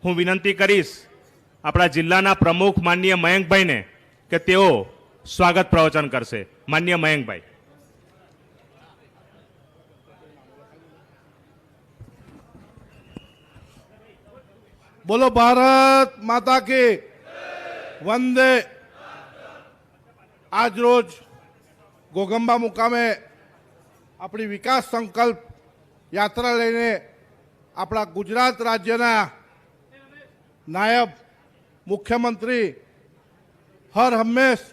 હું વિનંતી કરીશ આપણા જિલ્લાના પ્રમુખ માનનીય મયંકભાઈને કે તેઓ સ્વાગત પ્રવચન કરશે. માનનીય મયંકભાઈ. બોલો ભારત માતા કી વંદે. આજ રોજ ઘોઘંબા મુકામે આપણી વિકાસ સંકલ્પ યાત્રા લઈને આપણા ગુજરાત રાજ્યના નાયબ મુખ્યમંત્રી હર હંમેશ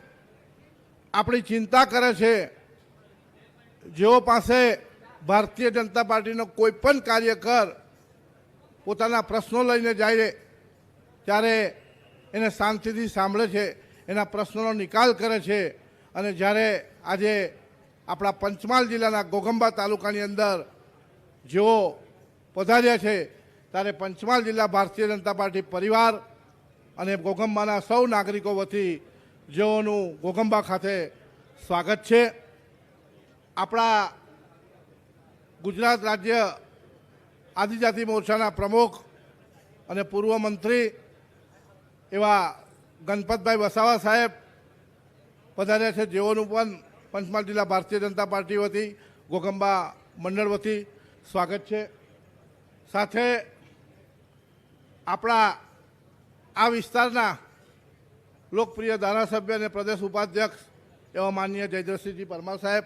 આપણી ચિંતા કરે છે. જેઓ પાસે ભારતીય જનતા પાર્ટીનો કોઈ પણ કાર્યકર પોતાના પ્રશ્નો લઈને જાય ત્યારે એને શાંતિથી સાંભળે છે, એના પ્રશ્નોનો નિકાલ કરે છે. અને જ્યારે આજે આપણા પંચમહાલ જિલ્લાના ઘોઘંબા તાલુકાની અંદર જેઓ પધાર્યા છે ત્યારે પંચમહાલ જિલ્લા ભારતીય જનતા પાર્ટી પરિવાર અને ઘોઘંબાના સૌ નાગરિકો વતી જેઓનું ઘોઘંબા ખાતે સ્વાગત છે. આપણા ગુજરાત રાજ્ય આદિજાતિ મોરચાના પ્રમુખ અને પૂર્વ મંત્રી એવા ગણપતભાઈ વસાવા સાહેબ પધાર્યા છે, જેઓનું પણ પંચમહાલ જિલ્લા ભારતીય જનતા પાર્ટી વતી ઘોઘંબા મંડળ વતી સ્વાગત છે. સાથે આપણા આ વિસ્તારના લોકપ્રિય ધારાસભ્ય અને પ્રદેશ ઉપાધ્યક્ષ એવા માનનીય જયદ્રથસિંહજી પરમાર સાહેબ,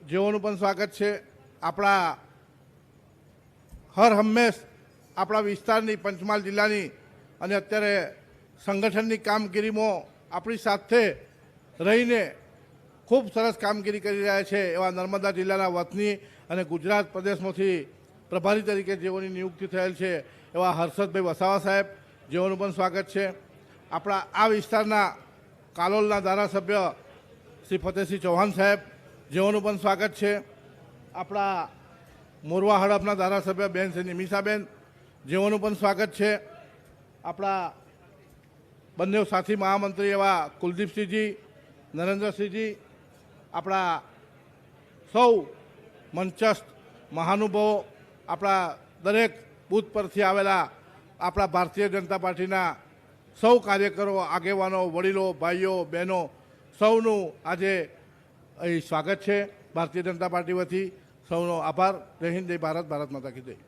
જેઓનું પણ સ્વાગત છે. આપણા હર હંમેશ આપણા વિસ્તારની પંચમહાલ જિલ્લાની અને અત્યારે સંગઠનની કામગીરીમાં આપણી સાથે રહીને ખૂબ સરસ કામગીરી કરી રહ્યા છે એવા નર્મદા જિલ્લાના વતની અને ગુજરાત પ્રદેશમાંથી પ્રભારી તરીકે જેઓની નિયુક્તિ થયેલ છે એવા હર્ષદભાઈ વસાવા સાહેબ, જેઓનું પણ સ્વાગત છે. આપણા આ વિસ્તારના કાલોલના ધારાસભ્ય શ્રી ફતેહસિંહ ચૌહાણ સાહેબ, જેઓનું પણ સ્વાગત છે. આપણા મોરવા હડપના ધારાસભ્ય બેન શ્રી નિમિષાબેન, જેઓનું પણ સ્વાગત છે. આપણા બંને સાથી મહામંત્રી એવા કુલદીપસિંહજી, નરેન્દ્રસિંહજી, આપણા સૌ મંચસ્થ મહાનુભાવો, આપણા દરેક બૂથ પરથી આવેલા આપણા ભારતીય જનતા પાર્ટીના સૌ કાર્યકરો, આગેવાનો, વડીલો, ભાઈઓ, બહેનો સૌનું આજે અહીં સ્વાગત છે. ભારતીય જનતા પાર્ટી વતી સૌનો આભાર. જય હિન્દ, જય ભારત, ભારત માતા કી જય.